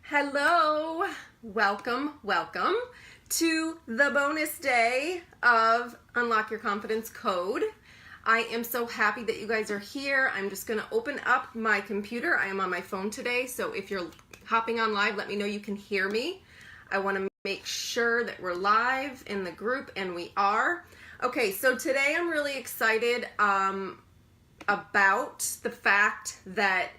Hello, welcome to the bonus day of Unlock Your Confidence Code. I am so happy that you guys are here. I'm just going to open up my computer. I am on my phone today, so if you're hopping on live, let me know you can hear me. I want to make sure that we're live in the group, and we are. Okay, so today I'm really excited about the fact that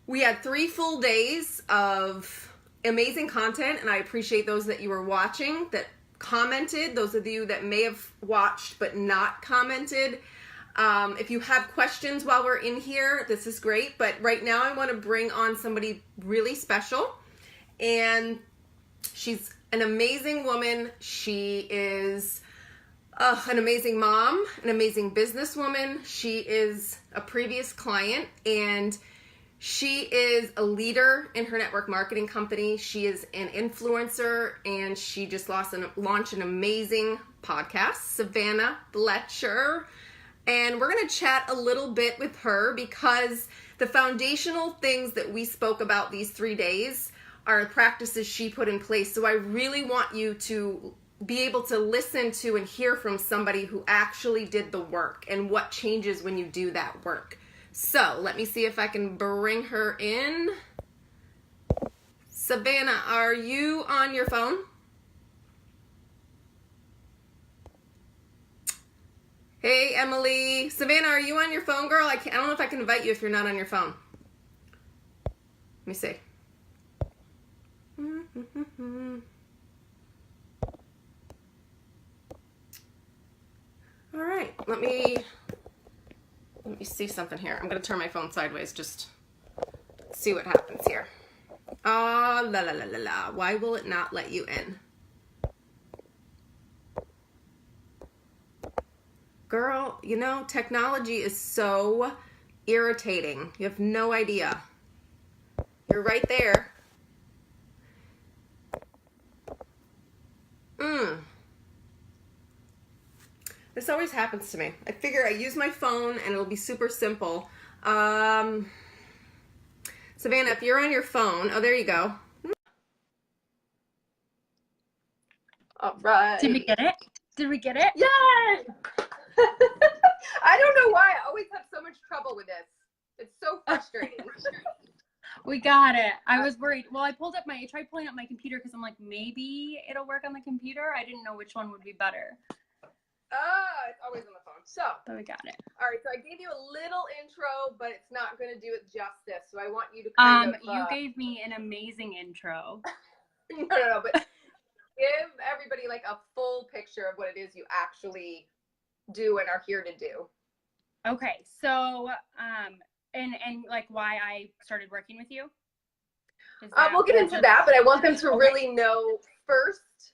we had 3 full days of amazing content, and I appreciate those that you were watching, that commented, those of you that may have watched but not commented. If you have questions while we're in here, this is great, but right now I want to bring on somebody really special, and she's an amazing woman. She is an amazing mom, an amazing businesswoman. She is a previous client, and she is a leader in her network marketing company. She is an influencer, and she just launched an amazing podcast, Savannah, Fletcher. And we're going to chat a little bit with her because the foundational things that we spoke about these 3 days are the practices she put in place. So I really want you to be able to listen to and hear from somebody who actually did the work and what changes when you do that work. So let me see if I can bring her in. Savannah, are you on your phone? Hey, Emily. Savannah, are you on your phone, girl? I don't know if I can invite you if you're not on your phone. Let me see. All right, let me see something here. I'm going to turn my phone sideways, just see what happens here. Oh, la la la la la. Why will it not let you in? Girl, you know, technology is so irritating. You have no idea. You're right there. This always happens to me. I figure I use my phone and it'll be super simple. Savannah, if you're on your phone, oh, there you go. All right. Did we get it? Yes! I don't know why. I always have so much trouble with this. It's so frustrating. We got it. I was worried. Well, I tried pulling up my computer because I'm like, maybe it'll work on the computer. I didn't know which one would be better. It's always on the phone. But we got it. All right, so I gave you a little intro, but it's not going to do it justice. So I want you to kind of... You gave me an amazing intro. No, but give everybody like a full picture of what it is you actually do and are here to do. Okay, so, and like why I started working with you? We'll get into that, but I want them to really know first,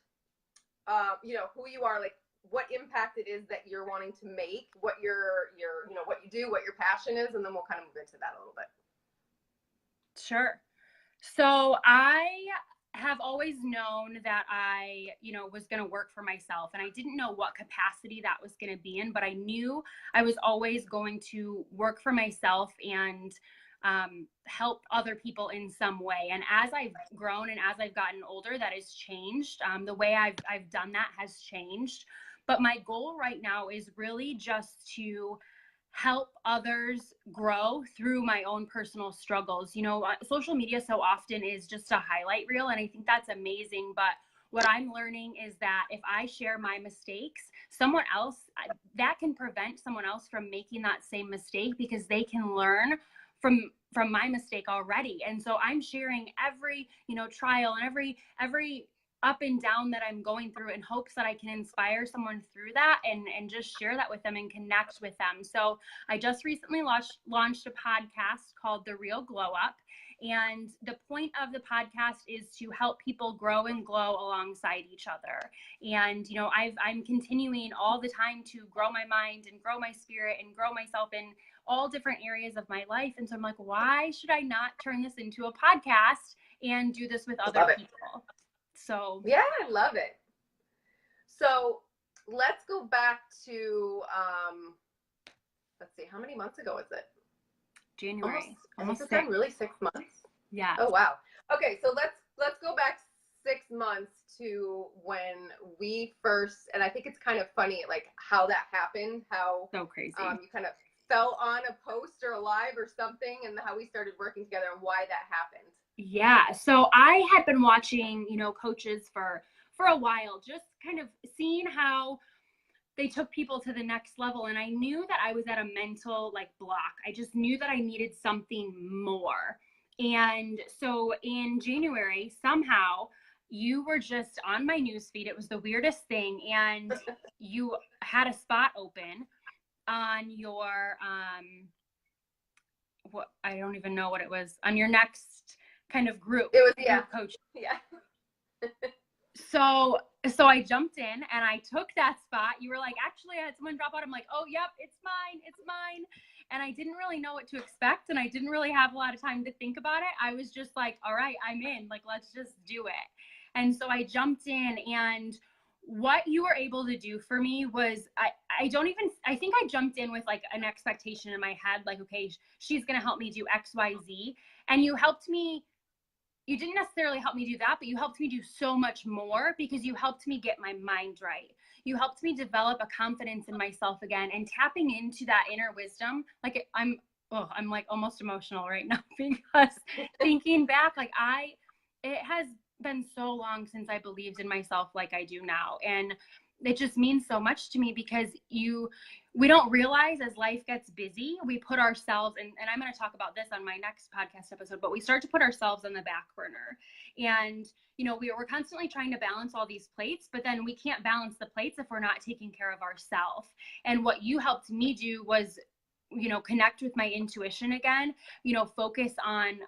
who you are, like what impact it is that you're wanting to make, what what you do, what your passion is, and then we'll kind of move into that a little bit. Sure. So I have always known that I, was going to work for myself, and I didn't know what capacity that was going to be in, but I knew I was always going to work for myself and help other people in some way. And as I've grown and as I've gotten older, that has changed. The way I've done that has changed. But my goal right now is really just to help others grow through my own personal struggles. Social media so often is just a highlight reel, and I think that's amazing. But what I'm learning is that if I share my mistakes, someone else, that can prevent someone else from making that same mistake because they can learn from my mistake already. And so I'm sharing every, trial and every up and down that I'm going through in hopes that I can inspire someone through that and just share that with them and connect with them. So I just recently launched a podcast called The Real Glow Up. And the point of the podcast is to help people grow and glow alongside each other. And, I'm continuing all the time to grow my mind and grow my spirit and grow myself in all different areas of my life. And so I'm like, why should I not turn this into a podcast and do this with other people? So yeah, I love it. So let's go back to let's see, how many months ago was it? January. Almost 6 really 6 months. Yeah. Oh wow. Okay, so let's to when we first, and I think it's kind of funny, like how that happened, how So crazy. you kind of fell on a post or a live or something, and how we started working together and why that happened. Yeah. So I had been watching, coaches for a while, just kind of seeing how they took people to the next level. And I knew that I was at a mental block. I just knew that I needed something more. And so in January, somehow you were just on my newsfeed. It was the weirdest thing. And you had a spot open on your, what, I don't even know what it was, on your next kind of group. It was, yeah. Coach. Yeah. So I jumped in and I took that spot. You were like, actually, I had someone drop out. I'm like, oh, yep, it's mine. And I didn't really know what to expect. And I didn't really have a lot of time to think about it. I was just like, all right, I'm in. Like, let's just do it. And so I jumped in, and what you were able to do for me was, I think I jumped in with like an expectation in my head, like, okay, she's going to help me do X, Y, Z. And you helped me. You didn't necessarily help me do that, but you helped me do so much more, because you helped me get my mind right. You helped me develop a confidence in myself again, and tapping into that inner wisdom. Like I'm like almost emotional right now, because thinking back, it has been so long since I believed in myself like I do now. And it just means so much to me, because we don't realize, as life gets busy, we put ourselves, and I'm going to talk about this on my next podcast episode, but we start to put ourselves on the back burner. And, we're constantly trying to balance all these plates, but then we can't balance the plates if we're not taking care of ourselves. And what you helped me do was, connect with my intuition again, focus on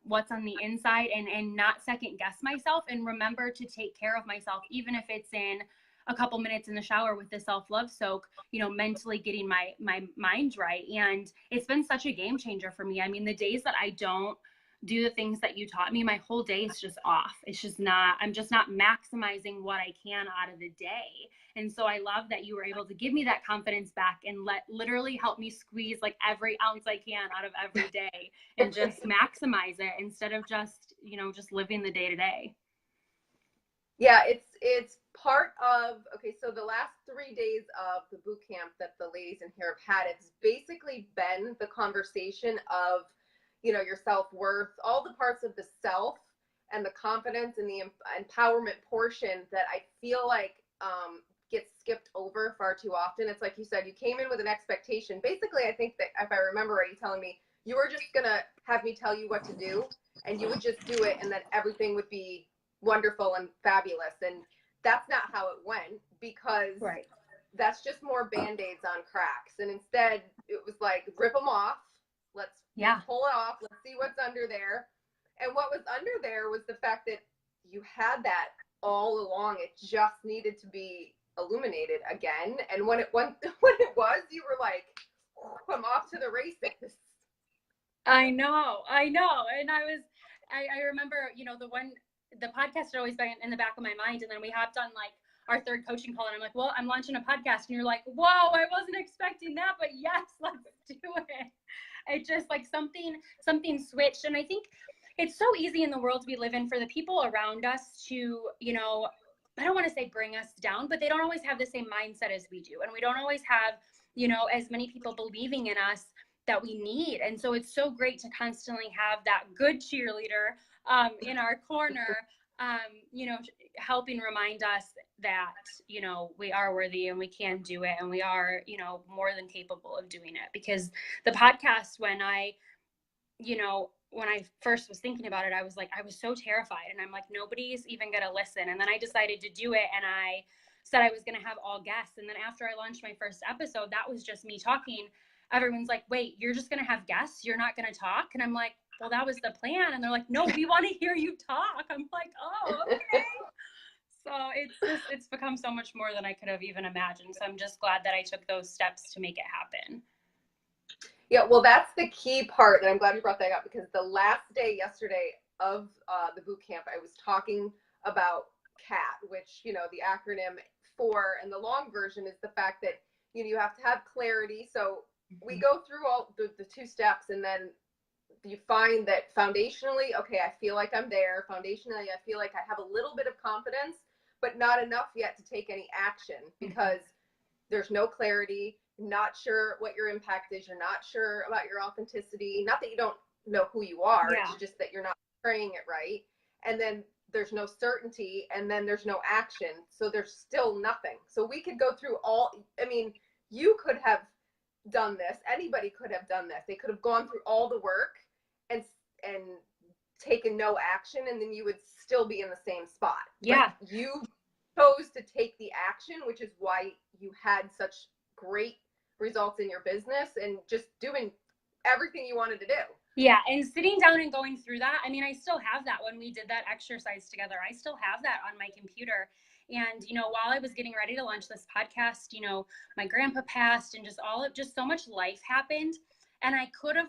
what's on the inside, and not second guess myself, and remember to take care of myself, even if it's in a couple minutes in the shower with the self-love soak, mentally getting my mind right. And it's been such a game changer for me. I mean, the days that I don't do the things that you taught me, my whole day is just off. I'm just not maximizing what I can out of the day. And so I love that you were able to give me that confidence back, and literally help me squeeze like every ounce I can out of every day, and just maximize it, instead of just living the day to day. Yeah, it's part of, okay, so the last 3 days of the boot camp that the ladies in here have had, it's basically been the conversation of, your self-worth, all the parts of the self and the confidence and the empowerment portion that I feel like gets skipped over far too often. It's like you said, you came in with an expectation. Basically, I think that, if I remember right, you telling me you were just going to have me tell you what to do, and you would just do it, and then everything would be wonderful and fabulous. And that's not how it went, because right. That's just more band-aids on cracks. And instead it was like, rip them off, let's pull it off, let's see what's under there. And what was under there was the fact that you had that all along. It just needed to be illuminated again. And when it was, you were like, I'm off to the races. I know. And I remember, the podcast had always been in the back of my mind. And then we hopped on like our third coaching call, and I'm like, well, I'm launching a podcast. And you're like, whoa, I wasn't expecting that, but yes, let's do it. It just like something switched. And I think it's so easy in the world we live in for the people around us to, I don't want to say bring us down, but they don't always have the same mindset as we do. And we don't always have, as many people believing in us that we need. And so it's so great to constantly have that good cheerleader in our corner, helping remind us that, we are worthy, and we can do it, and we are, more than capable of doing it. Because the podcast, when I first was thinking about it, I was so terrified, and I'm like, nobody's even going to listen. And then I decided to do it, and I said I was going to have all guests. And then after I launched my first episode, that was just me talking. Everyone's like, wait, you're just going to have guests? You're not going to talk? And I'm like, well, that was the plan. And they're like, no, we want to hear you talk. I'm like, oh, okay. So it's become so much more than I could have even imagined. So I'm just glad that I took those steps to make it happen. Yeah, well, that's the key part, and I'm glad you brought that up, because the last day yesterday of the boot camp, I was talking about CAT, which, the acronym for, and the long version is the fact that, you have to have clarity. So we go through all the 2 steps, and then you find that foundationally, okay, I feel like I'm there. Foundationally, I feel like I have a little bit of confidence, but not enough yet to take any action because there's no clarity, not sure what your impact is, you're not sure about your authenticity. Not that you don't know who you are, Yeah. it's just that you're not portraying it right. And then there's no certainty, and then there's no action. So there's still nothing. So we could go through you could have done this. Anybody could have done this. They could have gone through all the work and taken no action, and then you would still be in the same spot. Yeah. But you chose to take the action, which is why you had such great results in your business and just doing everything you wanted to do. Yeah. And sitting down and going through that, I mean, I still have that when we did that exercise together. I still have that on my computer. And, while I was getting ready to launch this podcast, my grandpa passed and just so much life happened. And I could have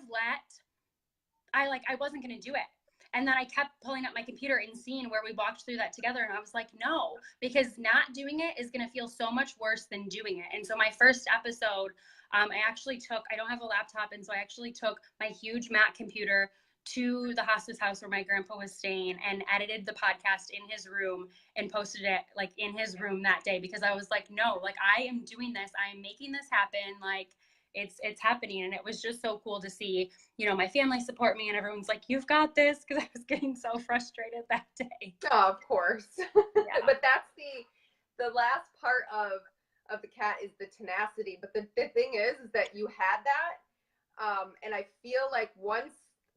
I wasn't going to do it. And then I kept pulling up my computer and seeing where we walked through that together. And I was like, no, because not doing it is going to feel so much worse than doing it. And so my first episode, I don't have a laptop. And so I actually took my huge Mac computer to the hospice house where my grandpa was staying and edited the podcast in his room and posted it in his room that day, because I was like, no, I am doing this. I am making this happen. It's happening. And it was just so cool to see, my family support me, and everyone's like, you've got this. Cause I was getting so frustrated that day. Oh, of course. Yeah. But that's the last part of the cat is the tenacity. But the thing is that you had that. And I feel like once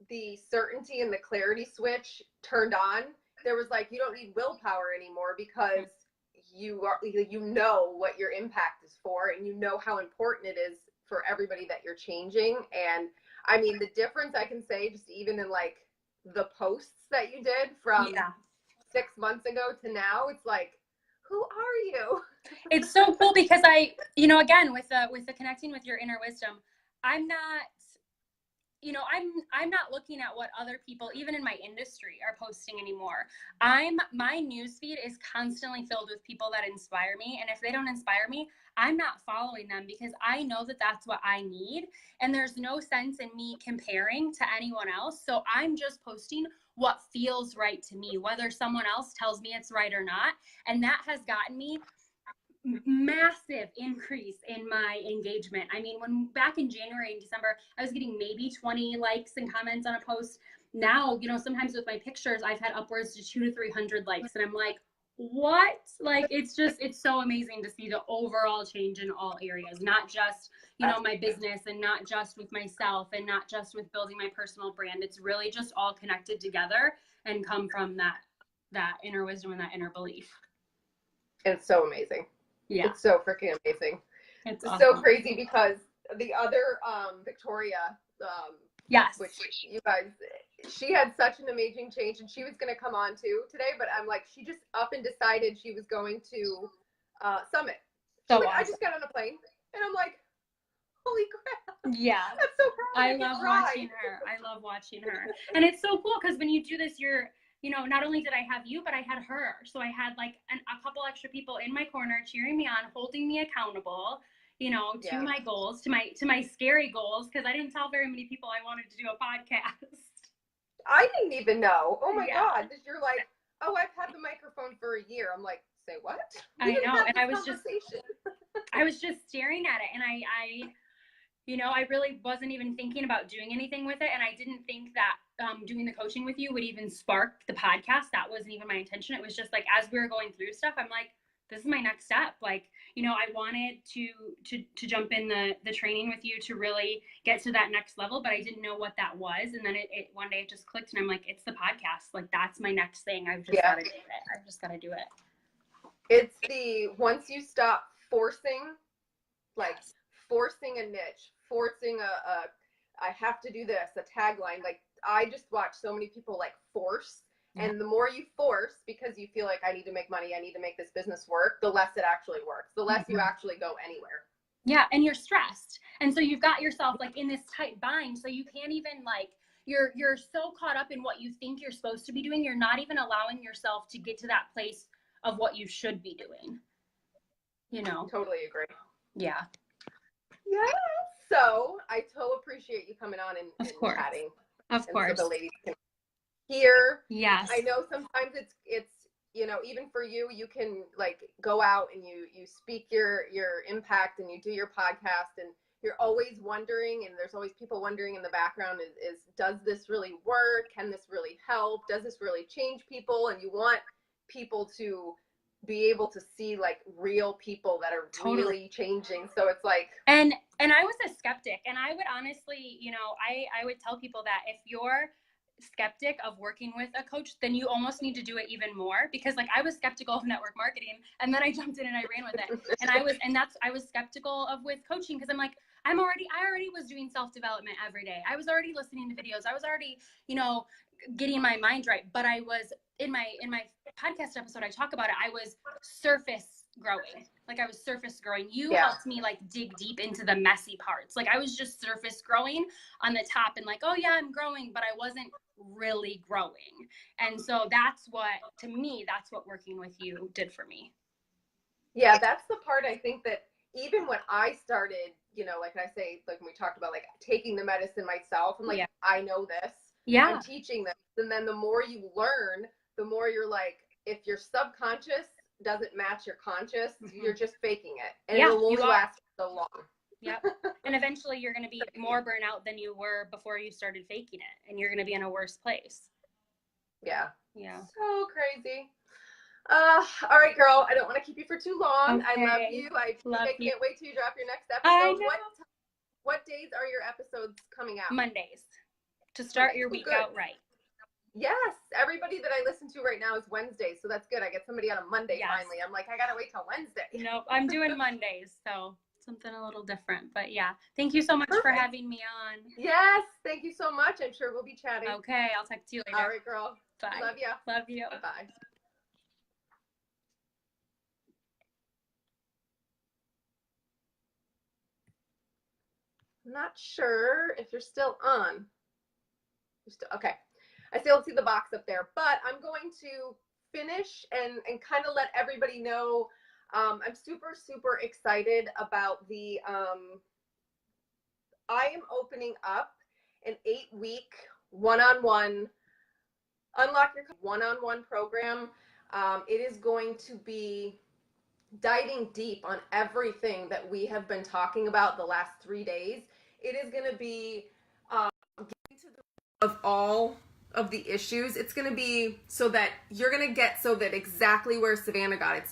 the certainty and the clarity switch turned on, there was you don't need willpower anymore, because you know what your impact is for, and you know how important it is for everybody that you're changing. And I mean, the difference I can say, just even in the posts that you did from 6 months ago to now, it's who are you? It's so cool because again, with the connecting with your inner wisdom, I'm not, I'm not looking at what other people, even in my industry, are posting anymore. My newsfeed is constantly filled with people that inspire me. And if they don't inspire me, I'm not following them, because I know that that's what I need. And there's no sense in me comparing to anyone else. So I'm just posting what feels right to me, whether someone else tells me it's right or not. And that has gotten me massive increase in my engagement. I mean, when back in January and December, I was getting maybe 20 likes and comments on a post. Now, sometimes with my pictures, I've had upwards to 200 to 300 likes, and I'm like, what? It's so amazing to see the overall change in all areas, not just, my business, and not just with myself, and not just with building my personal brand. It's really just all connected together and come from that inner wisdom and that inner belief. It's so amazing. Yeah. It's so freaking amazing. It's awesome. so crazy, because the other Victoria, yes, which you guys, she had such an amazing change, and she was going to come on too today, but I'm she just up and decided she was going to Summit. So awesome. I just got on a plane, and I'm like, holy crap. Yeah. That's so cool. I love watching her. And it's so cool because when you do this, you're, not only did I have you, but I had her. So I had a couple extra people in my corner cheering me on, holding me accountable, to my goals, to my scary goals. Cause I didn't tell very many people I wanted to do a podcast. I didn't even know. Oh my God. You're oh, I've had the microphone for a year. I'm like, say what? I know. And I was just staring at it. And I really wasn't even thinking about doing anything with it. And I didn't think that doing the coaching with you would even spark the podcast. That wasn't even my intention. It was just as we were going through stuff, I'm like, this is my next step. I wanted to jump in the training with you to really get to that next level, but I didn't know what that was. And then it one day it just clicked, and I'm like, it's the podcast. That's my next thing. I've just got to do it. I've just got to do it. It's once you stop forcing, forcing a niche, forcing I have to do this, a tagline. I just watch so many people force. And the more you force, because you feel I need to make money, I need to make this business work, the less it actually works, the less you actually go anywhere. Yeah. And you're stressed. And so you've got yourself in this tight bind. So you can't even you're so caught up in what you think you're supposed to be doing. You're not even allowing yourself to get to that place of what you should be doing. Totally agree. Yeah. Yeah. So I so appreciate you coming on and chatting. Of course. So the ladies can hear. Yes. I know sometimes it's you know, even for you, you can like go out and you speak your impact and you do your podcast, and you're always wondering, and there's always people wondering in the background is does this really work? Can this really help? Does this really change people? And you want people to be able to see like real people that are really changing. So it's like, and I was a skeptic, and I would honestly, you know, I would tell people that if you're skeptic of working with a coach, then you almost need to do it even more, because like I was skeptical of network marketing, and then I jumped in and I ran with it. And I was skeptical of with coaching, because I'm like, I already was doing self-development every day. I was already listening to videos. I was already, you know, getting my mind right. But I was in my podcast episode, I talk about it. I was surface growing. Like I was surface growing. You helped me like dig deep into the messy parts. Like I was just surface growing on the top and like, oh yeah, I'm growing, but I wasn't really growing. And so that's what, to me, that's what working with you did for me. Yeah, that's the part I think that even when I started, you know, like I say, like when we talked about like taking the medicine myself, I'm like, I know this. Yeah. I'm teaching this. And then the more you learn, the more you're like, if your subconscious doesn't match your conscious, you're just faking it. And it'll only last so long. Yep. And eventually you're going to be more burnout than you were before you started faking it. And you're going to be in a worse place. Yeah. Yeah. So crazy. All right, girl. I don't want to keep you for too long. Okay. I love you. I can't wait till you drop your next episode. I know. What days are your episodes coming out? Mondays. To start your week out right. Yes. Everybody that I listen to right now is Wednesdays, so that's good. I get somebody on a Monday finally. I'm like, I gotta wait till Wednesday. Nope. I'm doing Mondays, so something a little different. But yeah. Thank you so much for having me on. Yes. Thank you so much. I'm sure we'll be chatting. Okay. I'll talk to you later. All right, girl. Bye. Love you. Love you. Bye. I'm not sure if you're still on. Okay. I still see the box up there, but I'm going to finish and kind of let everybody know. I'm super, super excited about the, I am opening up an 8-week one-on-one, unlock your one-on-one program. It is going to be diving deep on everything that we have been talking about the last 3 days. It is going to be getting to the root of all of the issues. It's going to be so that you're going to get so that exactly where Savannah got it.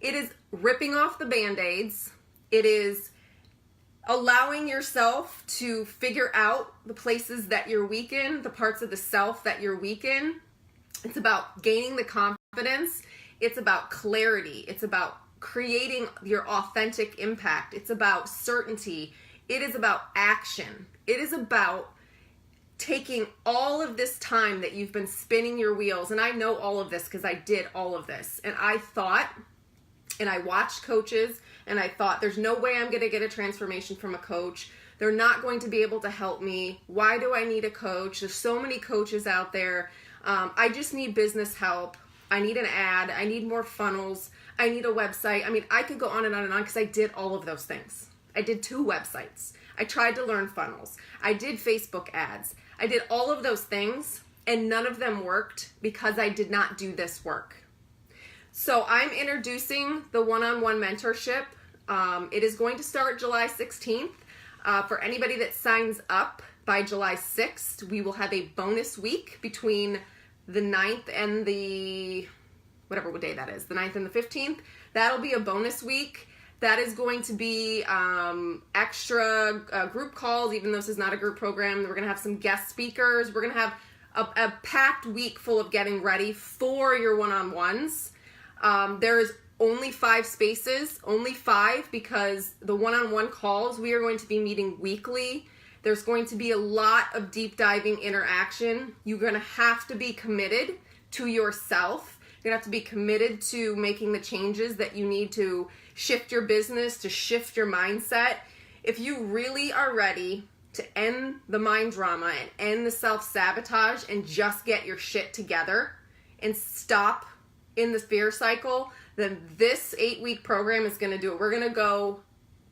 It is ripping off the Band-Aids. It is allowing yourself to figure out the places that you're weak in, the parts of the self that you're weak in. It's about gaining the confidence. It's about clarity. It's about creating your authentic impact. It's about certainty. It is about action. It is about taking all of this time that you've been spinning your wheels. And I know all of this because I did all of this. And I thought, and I watched coaches, and I thought, there's no way I'm going to get a transformation from a coach. They're not going to be able to help me. Why do I need a coach? There's so many coaches out there. I just need business help. I need an ad. I need more funnels. I need a website. I mean, I could go on and on and on because I did all of those things. I did 2 websites. I tried to learn funnels. I did Facebook ads. I did all of those things, and none of them worked because I did not do this work. So I'm introducing the one-on-one mentorship. It is going to start July 16th. For anybody that signs up by July 6th, we will have a bonus week between the 9th and the, whatever day that is, the 9th and the 15th. That'll be a bonus week. That is going to be extra group calls, even though this is not a group program. We're going to have some guest speakers. We're going to have a packed week full of getting ready for your one-on-ones. There is only 5 spaces, only 5, because the one-on-one calls, we are going to be meeting weekly. There's going to be a lot of deep diving interaction. You're going to have to be committed to yourself. You're going to have to be committed to making the changes that you need to shift your business, to shift your mindset. If you really are ready to end the mind drama and end the self-sabotage and just get your shit together and stop in the fear cycle, then this 8-week program is going to do it. We're going to go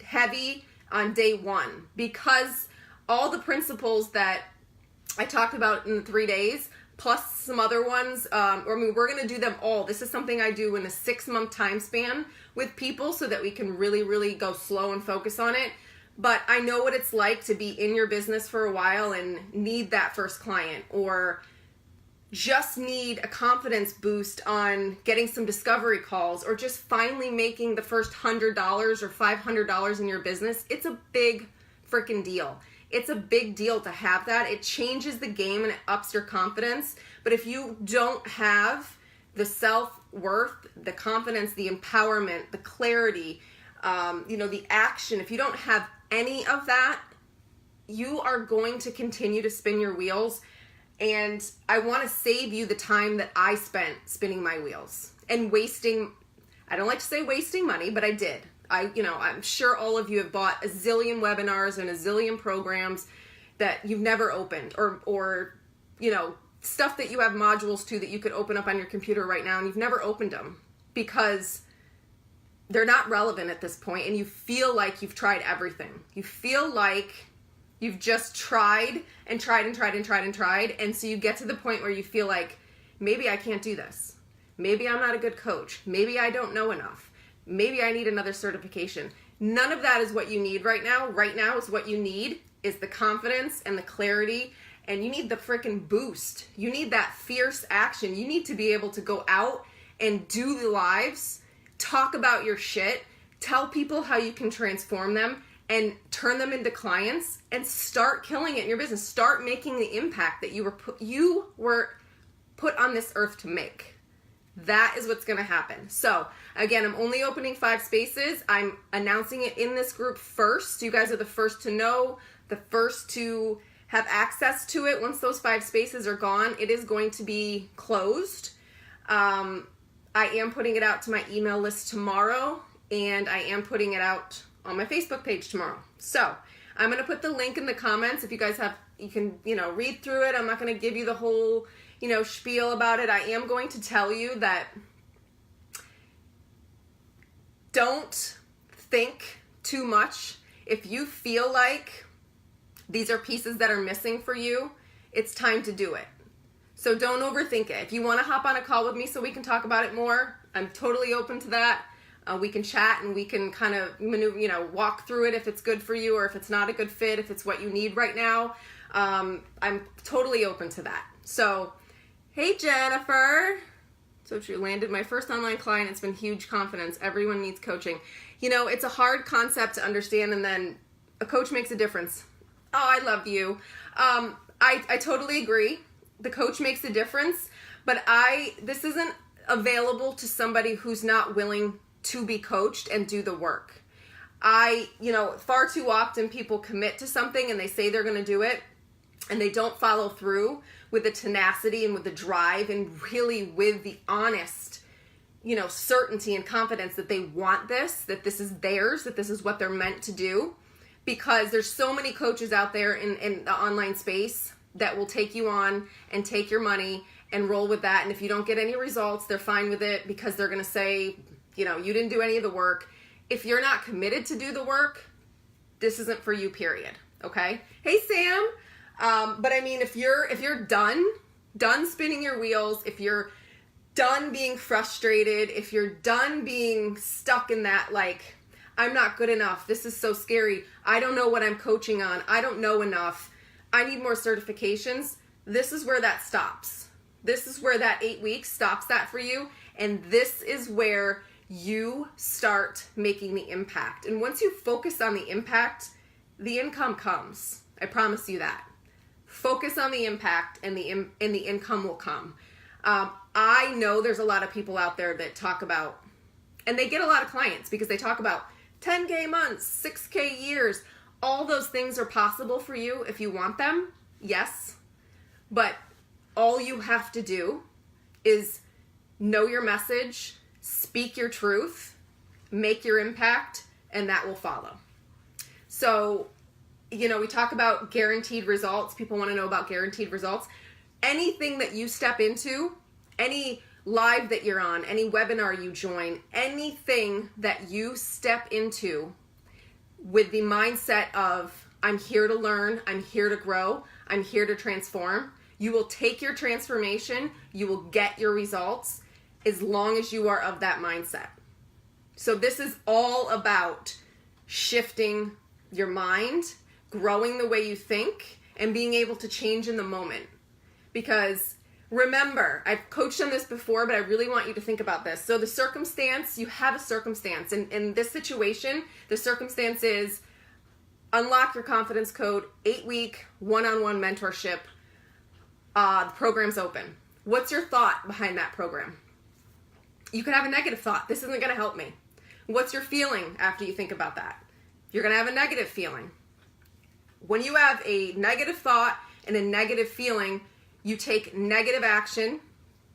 heavy on day 1 because all the principles that I talked about in the 3 days, plus some other ones. We're going to do them all. This is something I do in a 6-month time span with people so that we can really, really go slow and focus on it. But I know what it's like to be in your business for a while and need that first client, or just need a confidence boost on getting some discovery calls, or just finally making the first $100 or $500 in your business. It's a big freaking deal. It's a big deal to have that. It changes the game and it ups your confidence. But if you don't have the self-worth, the confidence, the empowerment, the clarity, the action, if you don't have any of that, you are going to continue to spin your wheels. And I want to save you the time that I spent spinning my wheels and wasting, I don't like to say wasting money, but I did. I'm sure all of you have bought a zillion webinars and a zillion programs that you've never opened, or stuff that you have modules to that you could open up on your computer right now and you've never opened them because they're not relevant at this point, and you feel like you've tried everything. You feel like you've just tried and tried and tried and tried and tried, and so you get to the point where you feel like, maybe I can't do this. Maybe I'm not a good coach. Maybe I don't know enough. Maybe I need another certification. None of that is what you need right now. Right now is what you need is the confidence and the clarity, and you need the freaking boost. You need that fierce action. You need to be able to go out and do the lives, talk about your shit, tell people how you can transform them and turn them into clients, and start killing it in your business. Start making the impact that you were put on this earth to make. That is what's going to happen. So again, I'm only opening 5 spaces. I'm announcing it in this group first. You guys are the first to know, the first to have access to it. Once those 5 spaces are gone, it is going to be closed. I am putting it out to my email list tomorrow, and I am putting it out on my Facebook page tomorrow. So I'm going to put the link in the comments. If you guys you can read through it. I'm not going to give you the whole spiel about it. I am going to tell you that don't think too much. If you feel like these are pieces that are missing for you, it's time to do it. So don't overthink it. If you want to hop on a call with me so we can talk about it more, I'm totally open to that. We can chat and we can kind of maneuver, walk through it if it's good for you or if it's not a good fit, if it's what you need right now. I'm totally open to that. So, hey Jennifer. So true. Landed my first online client. It's been huge confidence. Everyone needs coaching. It's a hard concept to understand, and then a coach makes a difference. Oh, I love you. I totally agree. The coach makes a difference, but this isn't available to somebody who's not willing to be coached and do the work. Far too often people commit to something and they say they're going to do it and they don't follow through with the tenacity and with the drive and really with the honest, certainty and confidence that they want this, that this is theirs, that this is what they're meant to do. Because there's so many coaches out there in the online space that will take you on and take your money and roll with that. And if you don't get any results, they're fine with it because they're going to say, you didn't do any of the work. If you're not committed to do the work, this isn't for you, period. Okay? Hey, Sam. But I mean, if you're done spinning your wheels, if you're done being frustrated, if you're done being stuck in that, like, I'm not good enough, this is so scary, I don't know what I'm coaching on, I don't know enough, I need more certifications, this is where that stops. This is where that 8 weeks stops that for you. And this is where you start making the impact. And once you focus on the impact, the income comes. I promise you that. Focus on the impact and the income will come. I know there's a lot of people out there that talk about, and they get a lot of clients because they talk about 10K months, 6K years. All those things are possible for you if you want them. Yes. But all you have to do is know your message, speak your truth, make your impact, and that will follow. So, we talk about guaranteed results. People want to know about guaranteed results. Anything that you step into, any live that you're on, any webinar you join, anything that you step into with the mindset of, I'm here to learn, I'm here to grow, I'm here to transform, You will take your transformation, you will get your results as long as you are of that mindset. So this is all about shifting your mind, growing the way you think, and being able to change in the moment. Because remember, I've coached on this before, but I really want you to think about this. So the circumstance, you have a circumstance. And in this situation, the circumstance is unlock your confidence code, 8-week, one-on-one mentorship. The program's open. What's your thought behind that program? You could have a negative thought. This isn't going to help me. What's your feeling after you think about that? You're going to have a negative feeling. When you have a negative thought and a negative feeling, you take negative action.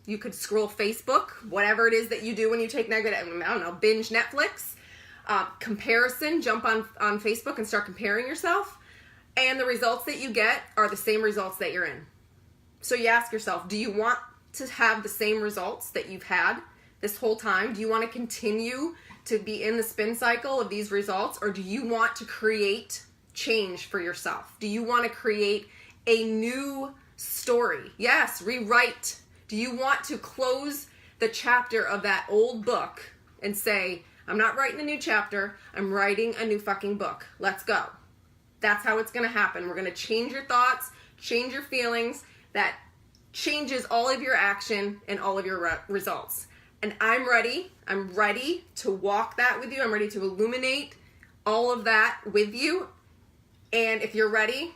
You could scroll Facebook, whatever it is that you do when you take negative, I don't know, binge Netflix, comparison, jump on Facebook and start comparing yourself. And the results that you get are the same results that you're in. So you ask yourself, do you want to have the same results that you've had this whole time? Do you want to continue to be in the spin cycle of these results? Or do you want to create change for yourself? Do you want to create a new story? Yes, rewrite. Do you want to close the chapter of that old book and say, I'm not writing a new chapter, I'm writing a new fucking book. Let's go. That's how it's going to happen. We're going to change your thoughts, change your feelings. That changes all of your action and all of your results. And I'm ready. I'm ready to walk that with you. I'm ready to illuminate all of that with you. And if you're ready,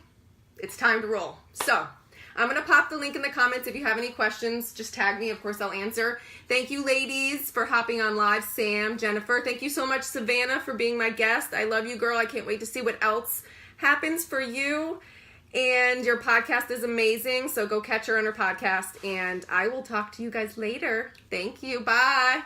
it's time to roll. So I'm going to pop the link in the comments. If you have any questions, just tag me. Of course, I'll answer. Thank you, ladies, for hopping on live. Sam, Jennifer. Thank you so much, Savannah, for being my guest. I love you, girl. I can't wait to see what else happens for you. And your podcast is amazing. So go catch her on her podcast. And I will talk to you guys later. Thank you. Bye.